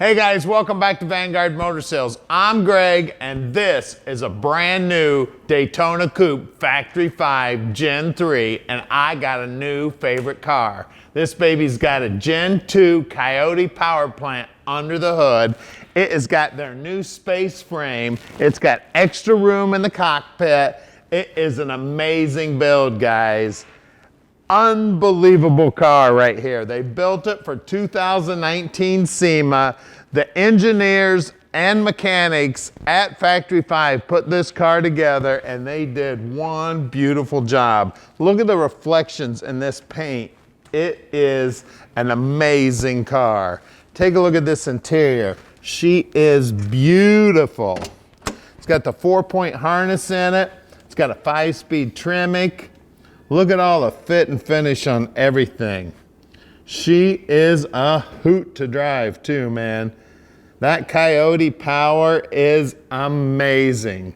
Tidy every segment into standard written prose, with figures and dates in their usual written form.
Hey guys, welcome back to Vanguard Motor Sales. I'm Greg, and this is a brand new Daytona Coupe Factory 5 Gen 3, and I got a new favorite car. This baby's got a Gen 2 Coyote power plant under the hood. It has got their new space frame. It's got extra room in the cockpit. It is an amazing build, guys. Unbelievable car right here. They built it for 2019 SEMA. The engineers and mechanics at Factory 5 put this car together, and they did one beautiful job. Look at the reflections in this paint. It is an amazing car. Take a look at this interior. She is beautiful. It's got the 4-point harness in it. It's got a 5-speed Tremek. Look at all the fit and finish on everything. She is a hoot to drive too, man. That Coyote power is amazing.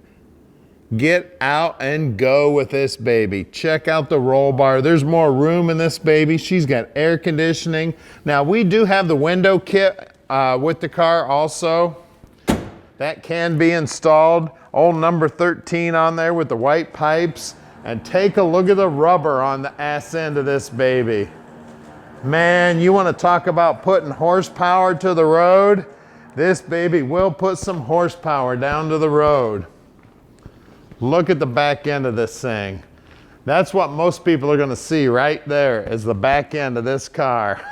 Get out and go with this baby. Check out the roll bar. There's more room in this baby. She's got air conditioning. Now we do have the window kit with the car also. That can be installed. Old number 13 on there with the white pipes. And take a look at the rubber on the ass end of this baby. Man, you want to talk about putting horsepower to the road? This baby will put some horsepower down to the road. Look at the back end of this thing. That's what most people are going to see right there is the back end of this car.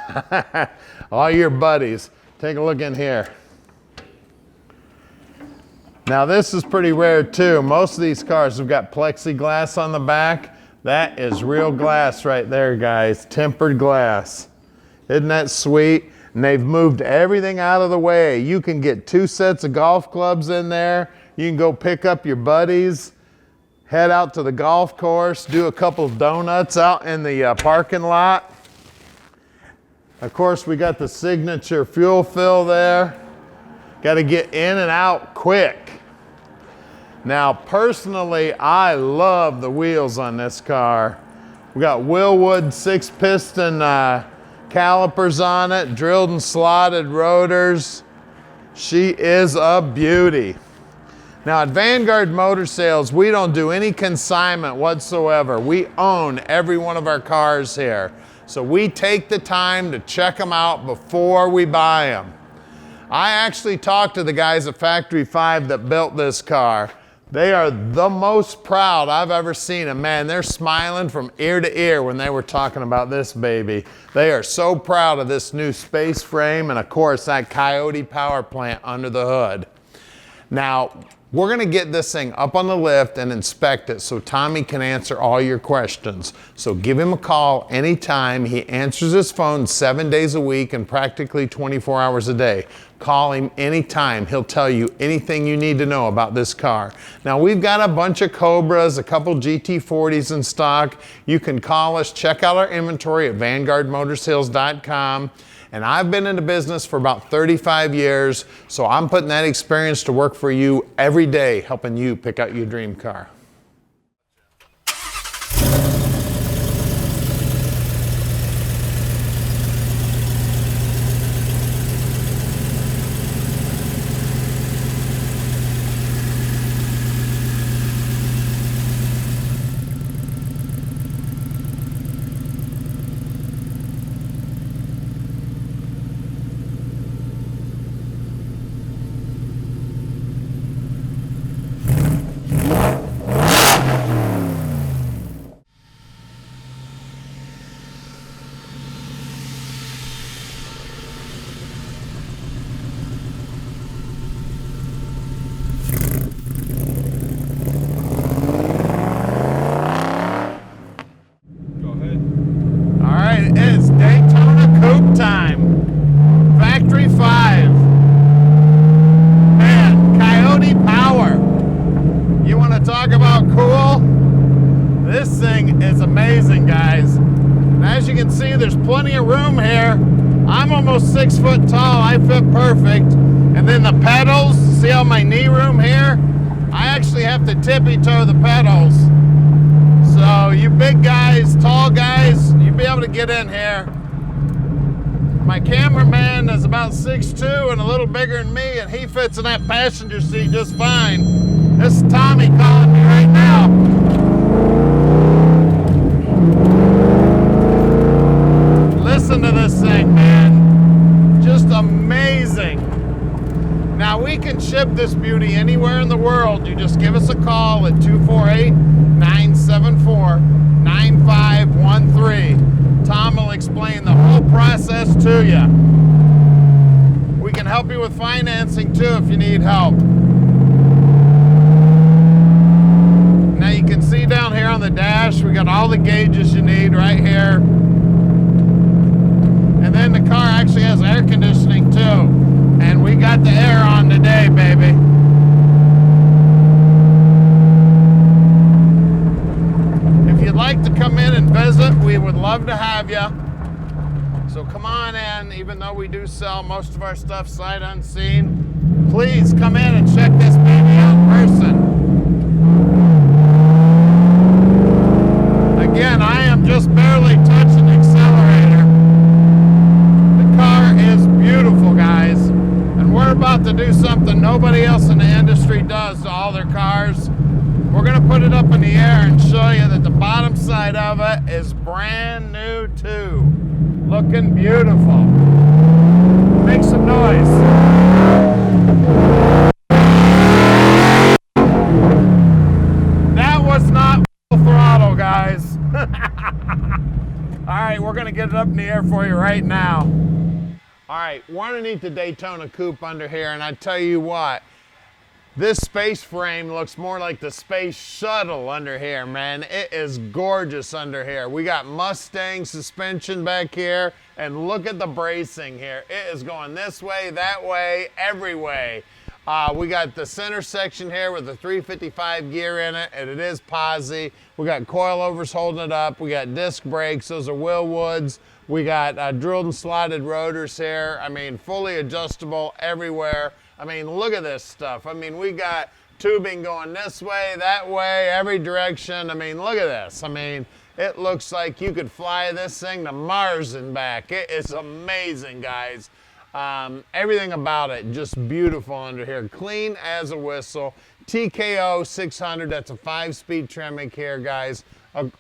All your buddies, take a look in here. Now this is pretty rare too. Most of these cars have got plexiglass on the back. That is real glass right there, guys. Tempered glass. Isn't that sweet? And they've moved everything out of the way. You can get 2 sets of golf clubs in there. You can go pick up your buddies, head out to the golf course, do a couple of donuts out in the parking lot. Of course, we got the signature fuel fill there. Got to get in and out quick. Now, personally, I love the wheels on this car. We got Wilwood 6-piston calipers on it, drilled and slotted rotors. She is a beauty. Now, at Vanguard Motor Sales, we don't do any consignment whatsoever. We own every one of our cars here. So we take the time to check them out before we buy them. I actually talked to the guys at Factory 5 that built this car. They are the most proud I've ever seen them. Man, they're smiling from ear to ear when they were talking about this baby. They are so proud of this new space frame and of course that Coyote power plant under the hood. Now, we're gonna get this thing up on the lift and inspect it so Tommy can answer all your questions. So give him a call anytime. He answers his phone 7 days a week and practically 24 hours a day. Call him anytime. He'll tell you anything you need to know about this car. Now we've got a bunch of Cobras, a couple GT40s in stock. You can call us, check out our inventory at VanguardMotorsales.com. And I've been in the business for about 35 years, so I'm putting that experience to work for you every day, helping you pick out your dream car. Time. Factory 5. Man, Coyote power. You want to talk about cool? This thing is amazing, guys. And as you can see, there's plenty of room here. I'm almost 6 foot tall. I fit perfect. And then the pedals, see all my knee room here? I actually have to tippy toe the pedals. So you big guys, tall guys, you'll be able to get in here. My cameraman is about 6'2" and a little bigger than me, and he fits in that passenger seat just fine. This is Tommy calling me right now. Listen to this thing, man. Just amazing. Now, we can ship this beauty anywhere in the world. You just give us a call at 248-974-9513. Tom will explain the whole process to you. We can help you with financing too if you need help. Now you can see down here on the dash, we got all the gauges you need right here. And then the car actually has air conditioning too. And we got the air on today, baby. If you'd like to come in and visit, we would love to have you. So come on in, even though we do sell most of our stuff sight unseen. Please come in and check this baby out in person. Again, I am just barely touching the accelerator. The car is beautiful, guys. And we're about to do something nobody else in the industry does to all their cars. We're going to put it up in the air and show you that the bottom side of it is brand new too. Looking beautiful. Make some noise. That was not full throttle, guys. All right, we're going to get it up in the air for you right now. All right, we're underneath the Daytona Coupe under here, and I tell you what, this space frame looks more like the space shuttle under here, man. It is gorgeous under here. We got Mustang suspension back here, and look at the bracing here. It is going this way, that way, every way. We got the center section here with the 355 gear in it, and it is posi. We got coilovers holding it up. We got disc brakes. Those are Wilwoods. We got drilled and slotted rotors here. I mean, fully adjustable everywhere. I mean, look at this stuff. I mean, we got tubing going this way, that way, every direction. I mean, look at this. I mean, it looks like you could fly this thing to Mars and back. It is amazing, guys. Everything about it just beautiful under here. Clean as a whistle. TKO600, that's a 5-speed Tremek here, guys.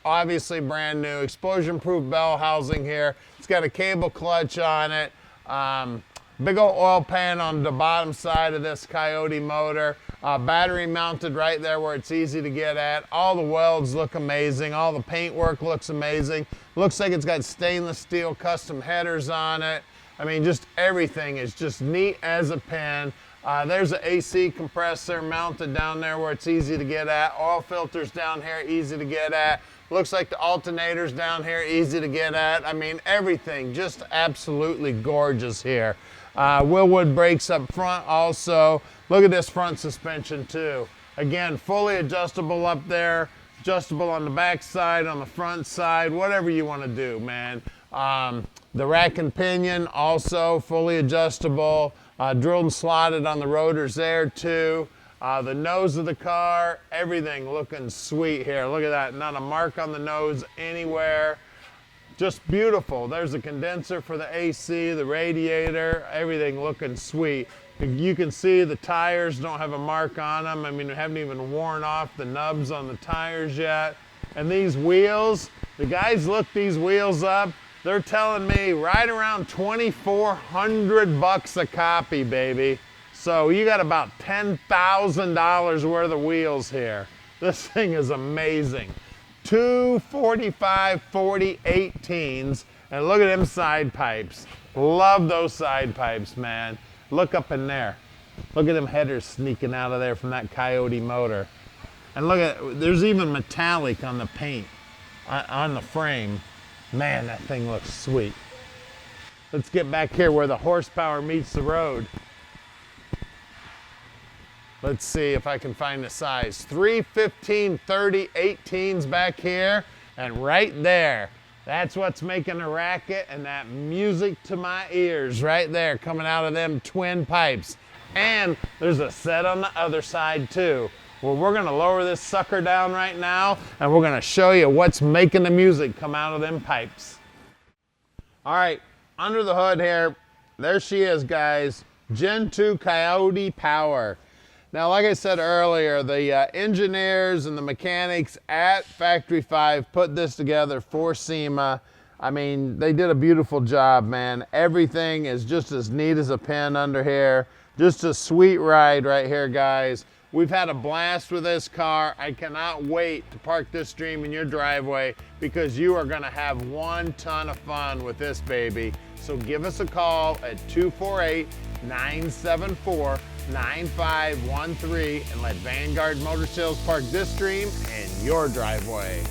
Obviously brand new. Explosion-proof bell housing here. It's got a cable clutch on it. Big old oil pan on the bottom side of this Coyote motor. Battery mounted right there where it's easy to get at. All the welds look amazing. All the paintwork looks amazing. Looks like it's got stainless steel custom headers on it. I mean, just everything is just neat as a pin. There's an AC compressor mounted down there where it's easy to get at. Oil filters down here, easy to get at. Looks like the alternators down here, easy to get at. I mean, everything just absolutely gorgeous here. Wilwood brakes up front also. Look at this front suspension too. Again, fully adjustable up there, adjustable on the back side, on the front side, whatever you want to do, man. The rack and pinion also fully adjustable. Drilled and slotted on the rotors there too. The nose of the car, everything looking sweet here. Look at that, not a mark on the nose anywhere. Just beautiful. There's a condenser for the AC, the radiator, everything looking sweet. You can see the tires don't have a mark on them. I mean, we haven't even worn off the nubs on the tires yet. And these wheels, the guys looked these wheels up. They're telling me right around $2,400 a copy, baby. So you got about $10,000 worth of wheels here. This thing is amazing. 245 40 18s, and look at them side pipes. Love those side pipes, man. Look up in there. Look at them headers sneaking out of there from that Coyote motor. And look at, there's even metallic on the paint, on the frame. Man, that thing looks sweet. Let's get back here where the horsepower meets the road. Let's see if I can find the size. 315 30 18s back here, and right there. That's what's making a racket, and that music to my ears right there coming out of them twin pipes. And there's a set on the other side too. Well, we're gonna lower this sucker down right now, and we're gonna show you what's making the music come out of them pipes. All right, under the hood here, there she is, guys. Gen 2 Coyote power. Now, like I said earlier, the engineers and the mechanics at Factory 5 put this together for Sema. I mean, they did a beautiful job, man. Everything is just as neat as a pin under here. Just a sweet ride right here, guys. We've had a blast with this car. I cannot wait to park this dream in your driveway because you are gonna have one ton of fun with this baby. So give us a call at 248-974-9513 and let Vanguard Motor Sales park this dream in your driveway.